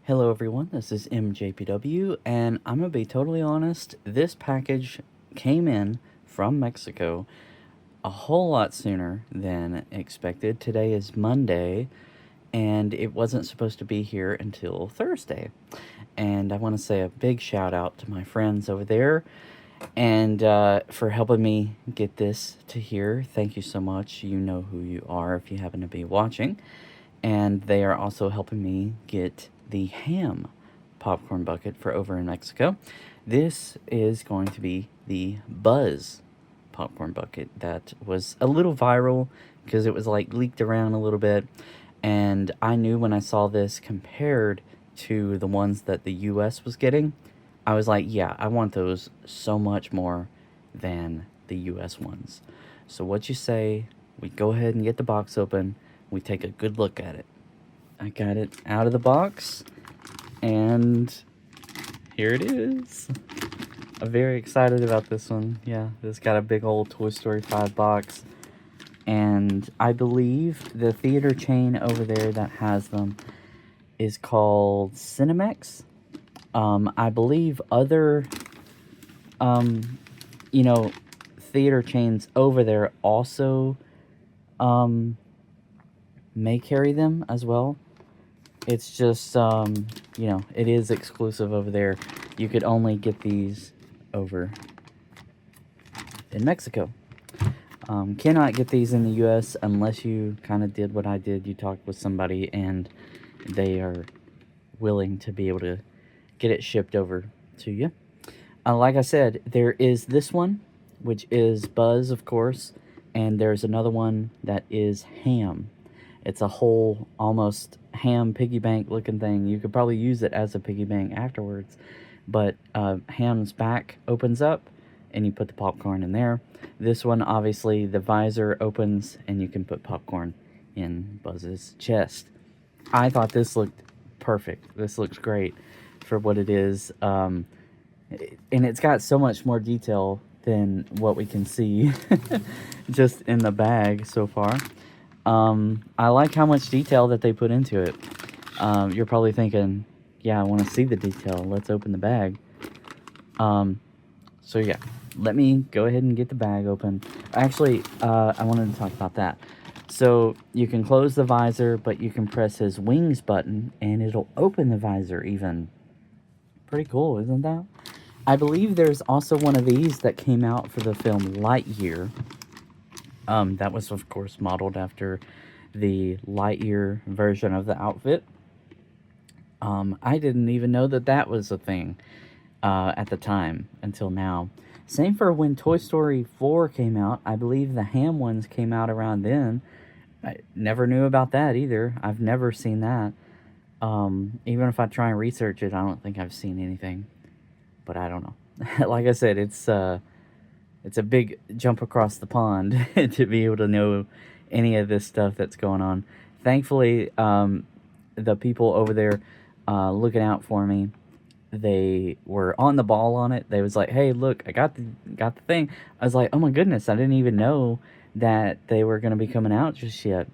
Hello everyone, this is MJPW, and I'm gonna be totally honest, this package came in from Mexico a whole lot sooner than expected. Today is Monday, and it wasn't supposed to be here until Thursday. And I want to say a big shout out to my friends over there and for helping me get this to here. Thank you so much. You know who you are if you happen to be watching. And they are also helping me get the ham popcorn bucket for over in Mexico. This is going to be the Buzz popcorn bucket that was a little viral because it was like leaked around a little bit. And I knew when I saw this compared to the ones that the US was getting, I was like, yeah, I want those so much more than the US ones. So, what you say, we go ahead and get the box open, we take a good look at it. I got it out of the box, and here it is. I'm very excited about this one. Yeah, this got a big old Toy Story 5 box. And I believe the theater chain over there that has them is called Cinemex. I believe other, um, theater chains over there also may carry them as well. It's just, it is exclusive over there. You could only get these over in Mexico. Cannot get these in the US unless you kind of did what I did. You talked with somebody and they are willing to be able to get it shipped over to you. Like I said, there is this one, which is Buzz, of course, and there's another one that is Ham. It's a whole, almost ham piggy bank looking thing. You could probably use it as a piggy bank afterwards, but Ham's back opens up, and you put the popcorn in there. This one, obviously, the visor opens, and you can put popcorn in Buzz's chest. I thought this looked perfect. This looks great for what it is. And it's got so much more detail than what we can see just in the bag so far. I like how much detail that they put into it. You're probably thinking, yeah, I want to see the detail. Let's open the bag. So yeah, let me go ahead and get the bag open. Actually, I wanted to talk about that. So you can close the visor, but you can press his wings button and it'll open the visor even. Pretty cool, isn't that? I believe there's also one of these that came out for the film Lightyear. That was, of course, modeled after the Lightyear version of the outfit. I didn't even know that that was a thing at the time until now. Same for when Toy Story 4 came out. I believe the ham ones came out around then. I never knew about that either. I've never seen that. Even if I try and research it, I don't think I've seen anything. But I don't know. Like I said, it's a big jump across the pond to be able to know any of this stuff that's going on. Thankfully, the people over there looking out for me, they were on the ball on it. They was like, "Hey, look, I got the thing." I was like, "Oh my goodness, I didn't even know that they were going to be coming out just yet."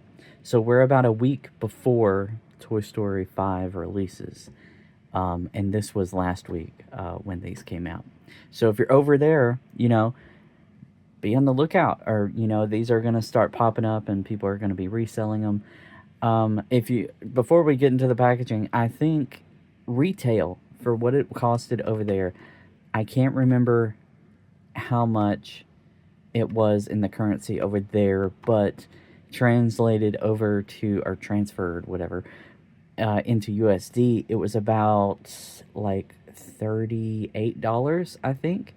So we're about a week before Toy Story 5 releases. And this was last week when these came out. So if you're over there, be on the lookout, or these are going to start popping up and people are going to be reselling them. Before we get into the packaging, I think retail for what it costed over there, I can't remember how much it was in the currency over there, but translated over to, or transferred, whatever, into USD, it was about like $38, I think,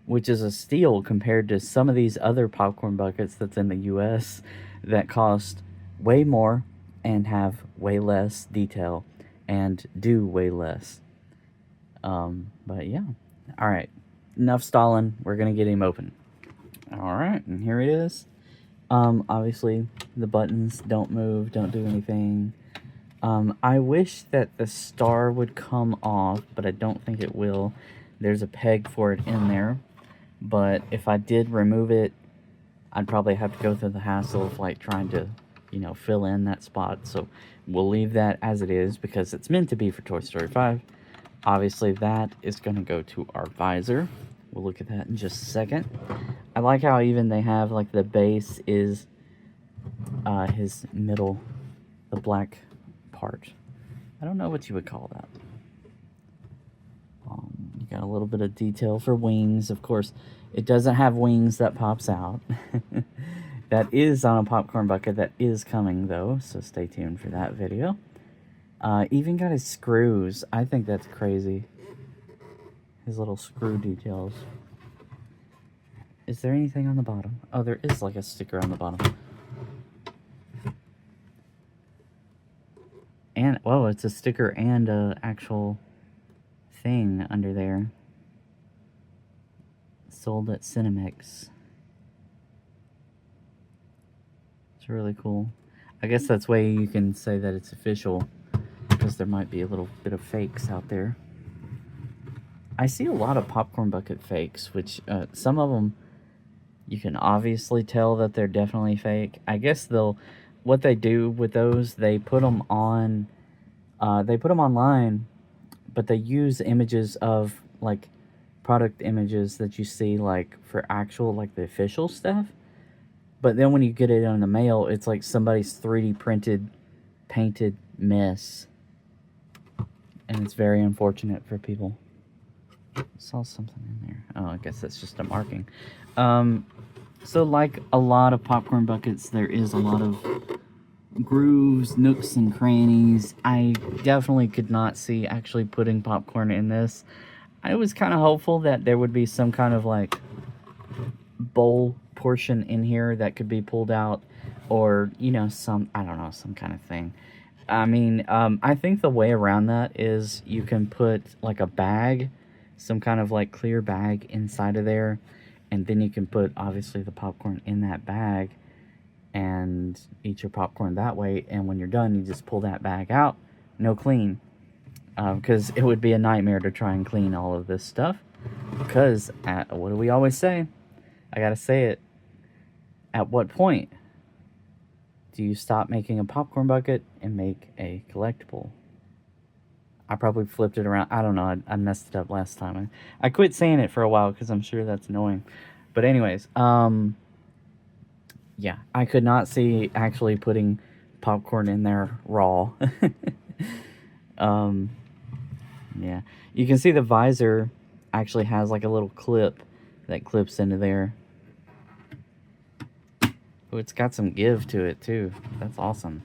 which is a steal compared to some of these other popcorn buckets that's in the US that cost way more and have way less detail and do way less. But yeah. All right. Enough stalling. We're going to get him open. All right. And here it is. Obviously, the buttons don't move, don't do anything. I wish that the star would come off, but I don't think it will. There's a peg for it in there. But if I did remove it, I'd probably have to go through the hassle of like trying to you know, fill in that spot. So we'll leave that as it is because it's meant to be for Toy Story 5. Obviously, that is going to go to our visor. We'll look at that in just a second. I like how even they have, like, the base is his middle, the black part. I don't know what you would call that. You got a little bit of detail for wings. Of course, it doesn't have wings that pops out. That is on a popcorn bucket that is coming, though, so stay tuned for that video. Even got his screws. I think that's crazy. His little screw details. Is there anything on the bottom? Oh, there is like a sticker on the bottom. And, whoa, it's a sticker and a actual thing under there. Sold at Cinemex. It's really cool. I guess that's way you can say that it's official, because there might be a little bit of fakes out there. I see a lot of popcorn bucket fakes, which some of them you can obviously tell that they're definitely fake. I guess what they do with those, they put them on, they put them online, but they use images of, like, product images that you see, like, for actual, like, the official stuff. But then when you get it in the mail, it's like somebody's 3D printed, painted mess. And it's very unfortunate for people. I saw something in there. Oh, I guess that's just a marking. So like a lot of popcorn buckets, there is a lot of grooves, nooks, and crannies. I definitely could not see actually putting popcorn in this. I was kind of hopeful that there would be some kind of, like, bowl portion in here that could be pulled out, or, you know, I don't know, some kind of thing. I mean, I think the way around that is you can put, like, a bag, some kind of, like, clear bag inside of there, and then you can put, obviously, the popcorn in that bag and eat your popcorn that way, and when you're done, you just pull that bag out, no clean, because it would be a nightmare to try and clean all of this stuff, because, what do we always say? I gotta say it. At what point do you stop making a popcorn bucket and make a collectible? I probably flipped it around. I don't know. I messed it up last time. I quit saying it for a while because I'm sure that's annoying. But anyways, yeah, I could not see actually putting popcorn in there raw. Yeah, you can see the visor actually has like a little clip that clips into there. Oh, it's got some give to it too. That's awesome.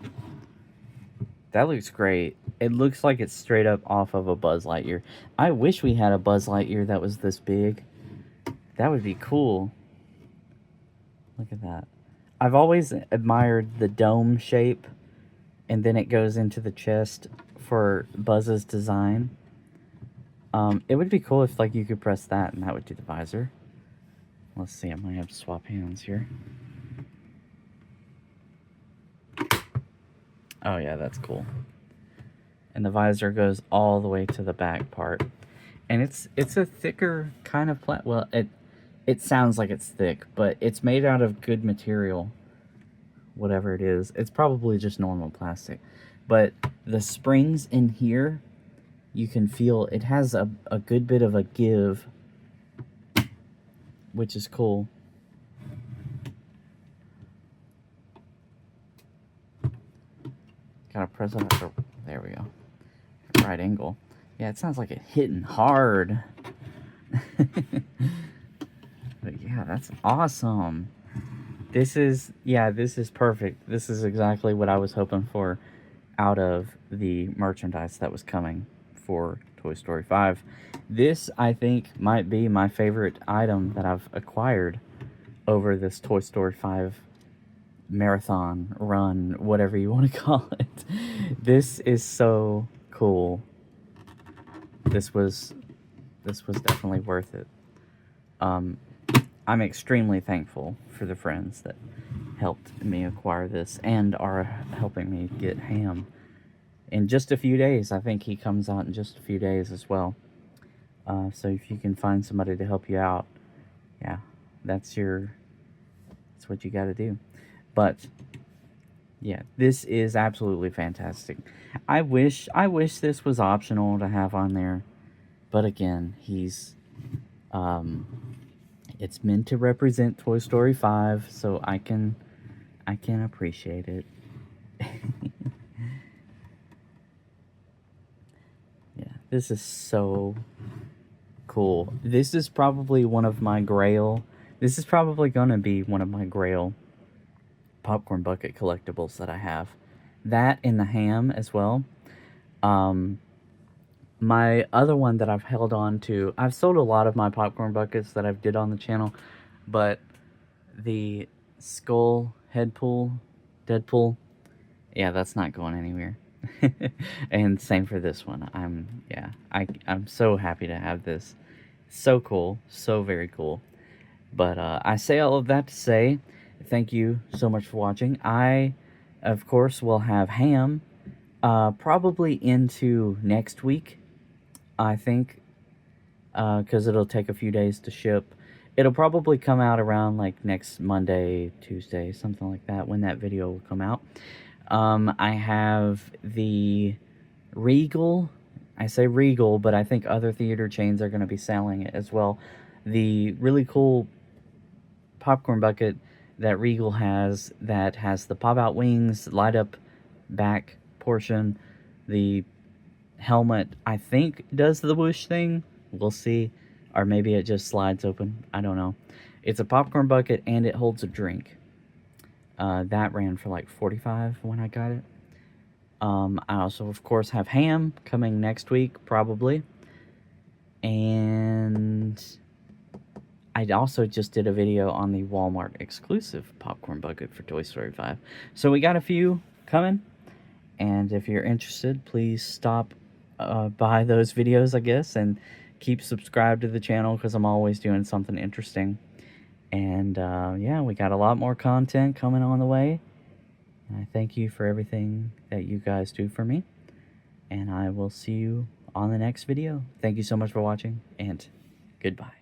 That looks great. It looks like it's straight up off of a Buzz Lightyear. I wish we had a Buzz Lightyear that was this big. That would be cool. Look at that. I've always admired the dome shape, and then it goes into the chest for Buzz's design. It would be cool if, like, you could press that and that would do the visor. Let's see, I might have to swap hands here. Oh yeah, that's cool. And the visor goes all the way to the back part. And it's a thicker kind of well, it sounds like it's thick, but it's made out of good material. Whatever it is. It's probably just normal plastic. But the springs in here, you can feel it has a good bit of a give, which is cool. Gotta press it at there we go. Right angle. Yeah, it sounds like it hitting hard. But yeah, that's awesome. This is perfect. This is exactly what I was hoping for out of the merchandise that was coming for Toy Story 5. This, I think, might be my favorite item that I've acquired over this Toy Story 5 marathon run, whatever you want to call it. This is so cool. This was definitely worth it. I'm extremely thankful for the friends that helped me acquire this and are helping me get Ham in just a few days. I think he comes out in just a few days as well. So if you can find somebody to help you out, yeah, that's what you got to do. But Yeah, this is absolutely fantastic. I wish this was optional to have on there, but again, um it's meant to represent Toy Story 5, so I can appreciate it. Yeah, this is so cool. This is probably one of my grail. This is probably going to be one of my grail popcorn bucket collectibles that I have. That and the ham as well. Um, my other one that I've held on to, I've sold a lot of my popcorn buckets that I've did on the channel, but the skull Deadpool, yeah, that's not going anywhere. And same for this one. I'm so happy to have this. So cool, so very cool. But I say all of that to say thank you so much for watching. I, of course, will have ham probably into next week, I think, because it'll take a few days to ship. It'll probably come out around like next Monday, Tuesday, something like that, when that video will come out. I have the Regal. I say Regal, but I think other theater chains are going to be selling it as well. The really cool popcorn bucket that Regal has that has the pop-out wings, light up back portion, the helmet, I think, does the whoosh thing. We'll see. Or maybe it just slides open. I don't know. It's a popcorn bucket and it holds a drink. That ran for like $45 when I got it. I also, of course, have ham coming next week, probably. And I also just did a video on the Walmart exclusive popcorn bucket for Toy Story 5. So we got a few coming. And if you're interested, please stop by those videos, I guess, and keep subscribed to the channel because I'm always doing something interesting. And yeah, we got a lot more content coming on the way. And I thank you for everything that you guys do for me. And I will see you on the next video. Thank you so much for watching, and goodbye.